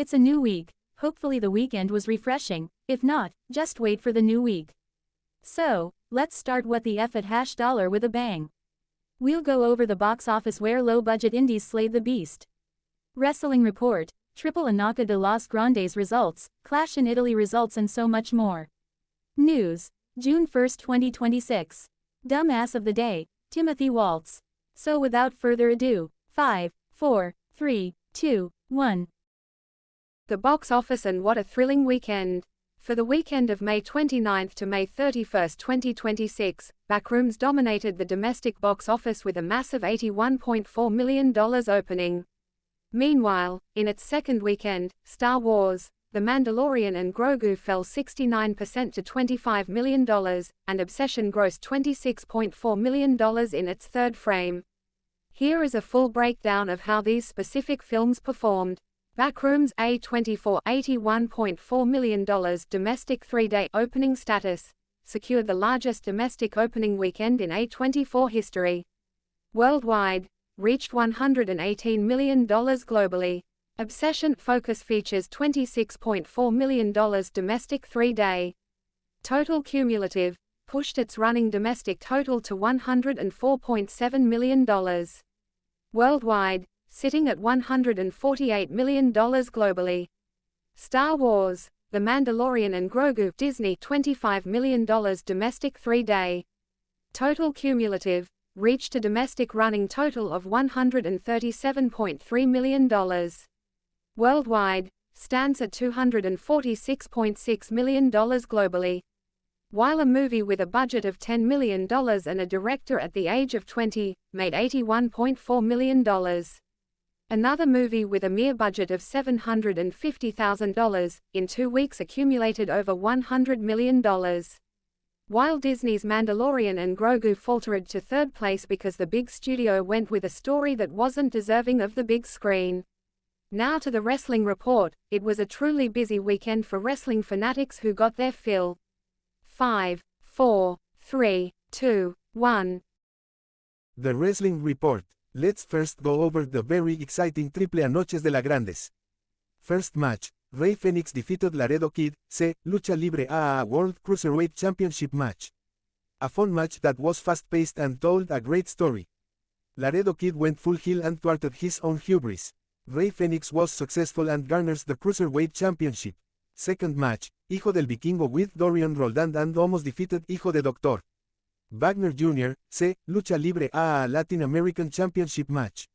It's a new week, hopefully the weekend was refreshing, if not, just wait for the new week. So, let's start what the F at $$ with a bang. We'll go over the box office where low-budget indies slayed the beast. Wrestling Report, Triple A Noche de los Grandes results, Clash in Italy results and so much more. News, June 1, 2026. Dumbass of the day, Timothy Walz. So without further ado, 5, 4, 3, 2, 1. The box office and what a thrilling weekend. For the weekend of May 29 to May 31, 2026, Backrooms dominated the domestic box office with a massive $81.4 million opening. Meanwhile, in its second weekend, Star Wars, The Mandalorian and Grogu fell 69% to $25 million, and Obsession grossed $26.4 million in its third frame. Here is a full breakdown of how these specific films performed. Backrooms E31 $81.4 million domestic 3-day opening status, secured the largest domestic opening weekend in A24 history. Worldwide, reached $118 million globally. Obsession Focus features $26.4 million domestic 3-day. Total cumulative, pushed its running domestic total to $104.7 million. Worldwide, sitting at $148 million globally. Star Wars, The Mandalorian and Grogu Disney $25 million domestic 3-day. Total cumulative, reached a domestic running total of $137.3 million. Worldwide, stands at $246.6 million globally. While a movie with a budget of $10 million and a director at the age of 20, made $81.4 million. Another movie with a mere budget of $750,000, in 2 weeks accumulated over $100 million. While Disney's Mandalorian and Grogu faltered to third place because the big studio went with a story that wasn't deserving of the big screen. Now to the Wrestling Report, it was a truly busy weekend for wrestling fanatics who got their fill. 5, 4, 3, 2, 1. The Wrestling Report. Let's first go over the very exciting Triple A Noches de la Grandes. First match, Rey Fénix defeated Laredo Kid, Lucha Libre AAA World Cruiserweight Championship match. A fun match that was fast-paced and told a great story. Laredo Kid went full heel and thwarted his own hubris. Rey Fénix was successful and garners the Cruiserweight Championship. Second match, Hijo del Vikingo with Dorian Roldan and almost defeated Hijo de Doctor Wagner Jr., Lucha Libre AAA Latin American Championship match.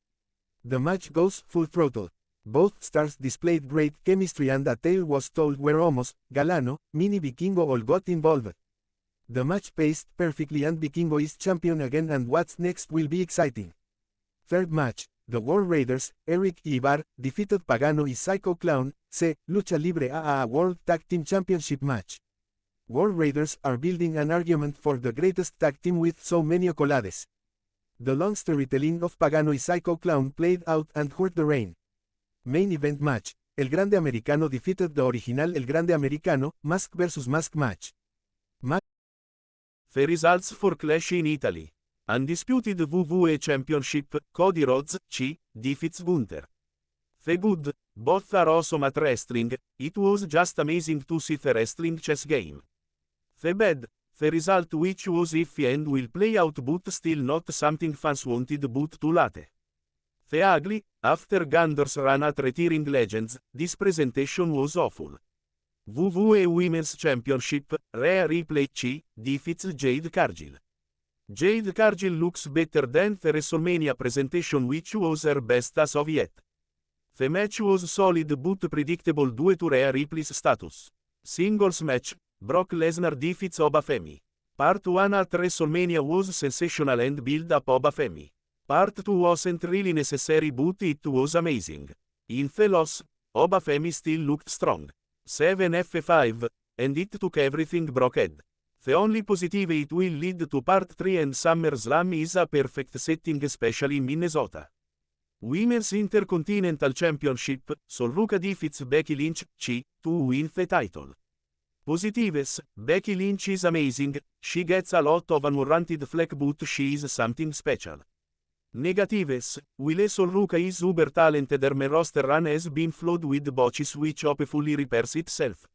The match goes full throttle. Both stars displayed great chemistry and a tale was told where Homos, Galano, Mini Vikingo all got involved. The match paced perfectly and Vikingo is champion again and what's next will be exciting. Third match, the War Raiders, Eric Ibar, defeated Pagano y Psycho Clown, Lucha Libre AAA World Tag Team Championship match. War Raiders are building an argument for the greatest tag team with so many accolades. The long storytelling of Pagano y Psycho Clown played out and hurt the reign. Main event match, El Grande Americano defeated the original El Grande Americano, Mask vs Mask match. The results for Clash in Italy. Undisputed WWE Championship, Cody Rhodes, defeats Gunther. The good, both are awesome at wrestling, it was just amazing to see the wrestling chess game. The bad, the result which was iffy and will play out but still not something fans wanted but too late. The ugly, after Gandor's run at retiring legends, this presentation was awful. WWE Women's Championship, Rhea Ripley defeats Jade Cargill. Jade Cargill looks better than the WrestleMania presentation which was her best as of yet. The match was solid but predictable due to Rhea Ripley's status. Singles match, Brock Lesnar defeats Obafemi. Part 1 at WrestleMania was sensational and build up Obafemi. Part 2 wasn't really necessary but it was amazing. In the loss, Obafemi still looked strong. 7F5, and it took everything Brock had. The only positive it will lead to Part 3 and SummerSlam is a perfect setting especially in Minnesota. Women's Intercontinental Championship, Sol Ruka defeats Becky Lynch, to win the title. Positives, Becky Lynch is amazing, she gets a lot of unwarranted flack but she is something special. Negatives, Wile Solruka is uber talented my roster run has been flawed with botches which hopefully repairs itself.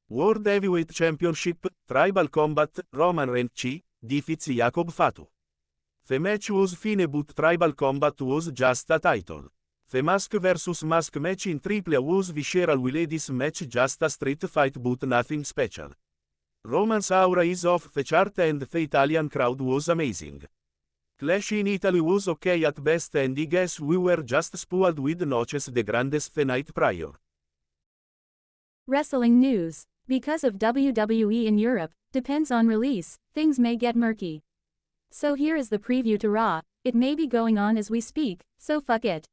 World Heavyweight Championship, Tribal Combat, Roman Reigns C, defeats Jacob Fatu. The match was fine but Tribal Combat was just a title. The mask vs mask match in AAA was visceral while this match just a street fight but nothing special. Roman's aura is off the chart and the Italian crowd was amazing. Clash in Italy was okay at best and I guess we were just spoiled with Noche de Grand the night prior. Wrestling news. Because of WWE in Europe, depends on release, things may get murky. So here is the preview to Raw, it may be going on as we speak, so fuck it.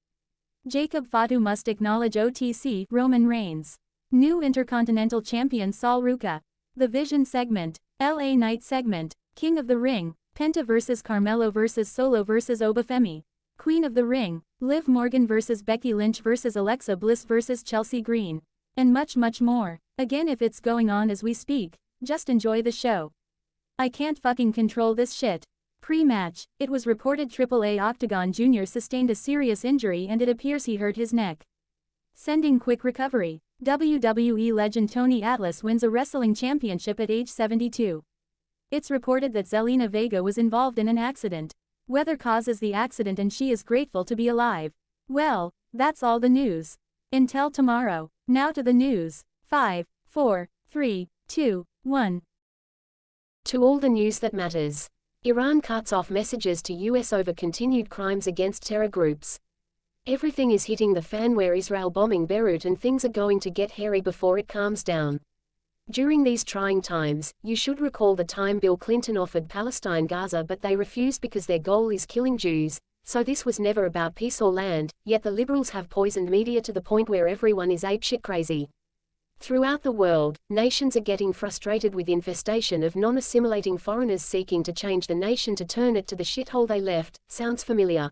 Jacob Fatu must acknowledge OTC Roman Reigns. New Intercontinental Champion Sol Ruca. The Vision segment, LA Knight segment, King of the Ring, Penta vs Carmelo vs Solo vs Obafemi. Queen of the Ring, Liv Morgan vs Becky Lynch vs Alexa Bliss vs Chelsea Green. And much more. Again, if it's going on as we speak, just enjoy the show. I can't fucking control this shit. Pre-match, it was reported AAA Octagon Jr. sustained a serious injury and it appears he hurt his neck. Sending quick recovery. WWE legend Tony Atlas wins a wrestling championship at age 72. It's reported that Zelina Vega was involved in an accident. Weather causes the accident and she is grateful to be alive. Well, that's all the news. Until tomorrow. Now to the news. 5, 4, 3, 2, 1. To all the news that matters. Iran cuts off messages to US over continued crimes against terror groups. Everything is hitting the fan where Israel bombing Beirut and things are going to get hairy before it calms down. During these trying times, you should recall the time Bill Clinton offered Palestine Gaza but they refused because their goal is killing Jews, so this was never about peace or land, yet the liberals have poisoned media to the point where everyone is apeshit crazy. Throughout the world, nations are getting frustrated with infestation of non-assimilating foreigners seeking to change the nation to turn it to the shithole they left. Sounds familiar?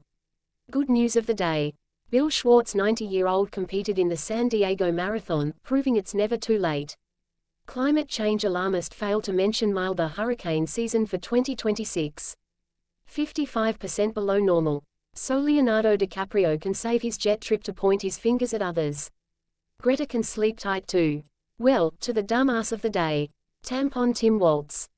Good news of the day. Bill Schwartz, 90-year-old, competed in the San Diego Marathon, proving it's never too late. Climate change alarmist failed to mention milder hurricane season for 2026. 55% below normal. So Leonardo DiCaprio can save his jet trip to point his fingers at others. Greta can sleep tight too. Well, to the dumbass of the day. Tampon Tim Walz.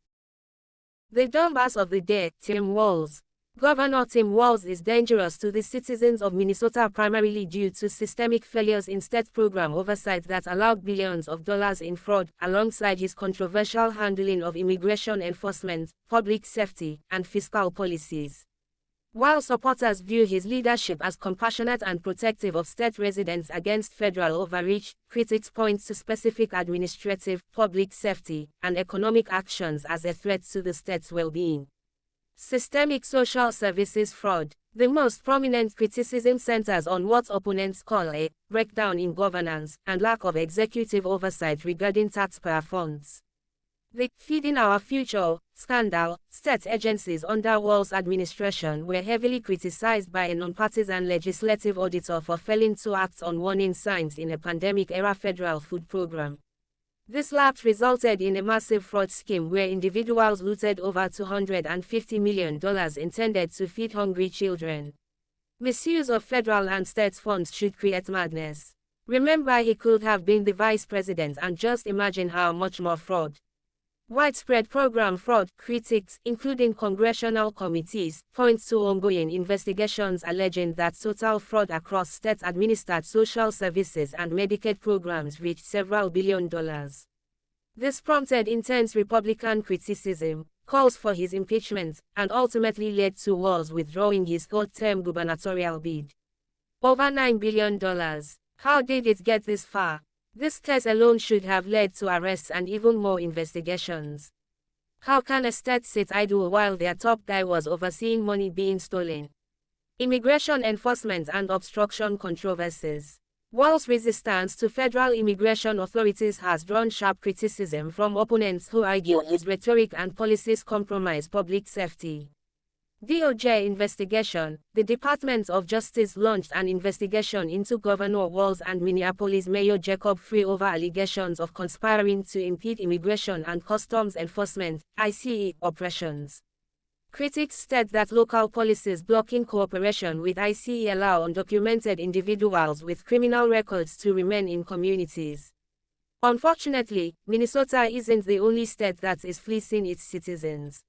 The dumbass of the day, Tim Walz. Governor Tim Walz is dangerous to the citizens of Minnesota primarily due to systemic failures in state program oversight that allowed billions of dollars in fraud, alongside his controversial handling of immigration enforcement, public safety, and fiscal policies. While supporters view his leadership as compassionate and protective of state residents against federal overreach, critics point to specific administrative, public safety, and economic actions as a threat to the state's well-being. Systemic social services fraud. The most prominent criticism centers on what opponents call a breakdown in governance and lack of executive oversight regarding taxpayer funds. The Feeding Our Future scandal. State agencies under Walz administration were heavily criticized by a nonpartisan legislative auditor for failing to act on warning signs in a pandemic-era federal food program. This lapse resulted in a massive fraud scheme where individuals looted over $250 million intended to feed hungry children. Misuse of federal and state funds should create madness. Remember, he could have been the vice president and just imagine how much more fraud. Widespread program fraud. Critics, including congressional committees, point to ongoing investigations alleging that total fraud across state-administered social services and Medicaid programs reached several $billion. This prompted intense Republican criticism, calls for his impeachment, and ultimately led to Walz withdrawing his third-term gubernatorial bid. Over $9 billion. How did it get this far? This case alone should have led to arrests and even more investigations. How can a state sit idle while their top guy was overseeing money being stolen? Immigration enforcement and obstruction controversies. Walz's resistance to federal immigration authorities has drawn sharp criticism from opponents who argue his rhetoric and policies compromise public safety. DOJ investigation. The Department of Justice launched an investigation into Governor Walz and Minneapolis Mayor Jacob Free over allegations of conspiring to impede immigration and customs enforcement (ICE) operations. Critics state that local policies blocking cooperation with ICE allow undocumented individuals with criminal records to remain in communities. Unfortunately, Minnesota isn't the only state that is fleecing its citizens.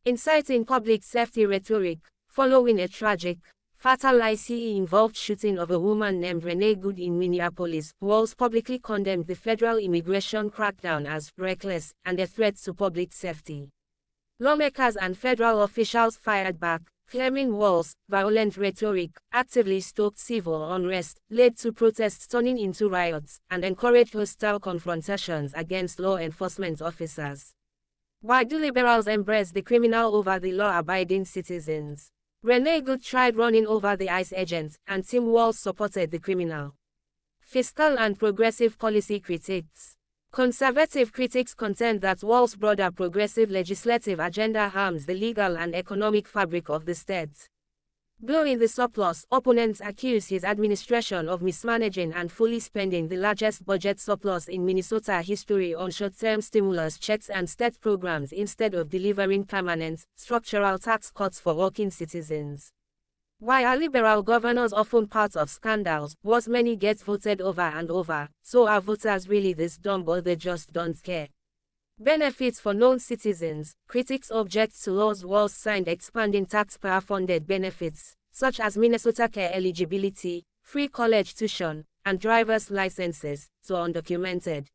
Inciting public safety rhetoric, following a tragic, fatal ICE-involved shooting of a woman named Renee Good in Minneapolis, Walz publicly condemned the federal immigration crackdown as reckless and a threat to public safety. Lawmakers and federal officials fired back, claiming Walz's violent rhetoric actively stoked civil unrest, led to protests turning into riots, and encouraged hostile confrontations against law enforcement officers. Why do liberals embrace the criminal over the law-abiding citizens? Renee Good tried running over the ICE agents, and Tim Walz supported the criminal. Fiscal and progressive policy critics. Conservative critics contend that Walz's broader progressive legislative agenda harms the legal and economic fabric of the state. Blowing the surplus, opponents accuse his administration of mismanaging and fully spending the largest budget surplus in Minnesota history on short-term stimulus checks and state programs instead of delivering permanent, structural tax cuts for working citizens. Why are liberal governors often part of scandals? Was many get voted over and over, so are voters really this dumb or they just don't care? Benefits for non-citizens. Critics object to laws Walz signed expanding taxpayer-funded benefits, such as Minnesota Care eligibility, free college tuition, and driver's licenses, to undocumented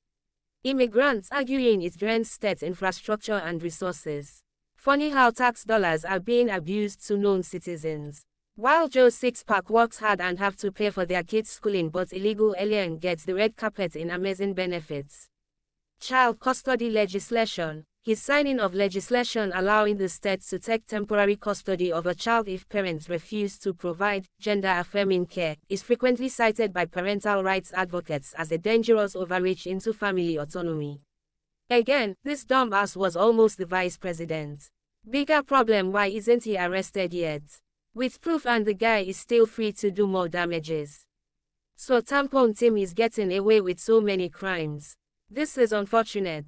immigrants, arguing it drains state infrastructure and resources. Funny how tax dollars are being abused to non-citizens. While Joe's six-pack works hard and have to pay for their kids' schooling, but illegal alien gets the red carpet in amazing benefits. Child custody legislation. His signing of legislation allowing the state to take temporary custody of a child if parents refuse to provide gender-affirming care is frequently cited by parental rights advocates as a dangerous overreach into family autonomy. Again, this dumbass was almost the vice president. Bigger problem: why isn't he arrested yet? With proof, and the guy is still free to do more damages. So tampon Tim is getting away with so many crimes. This is unfortunate.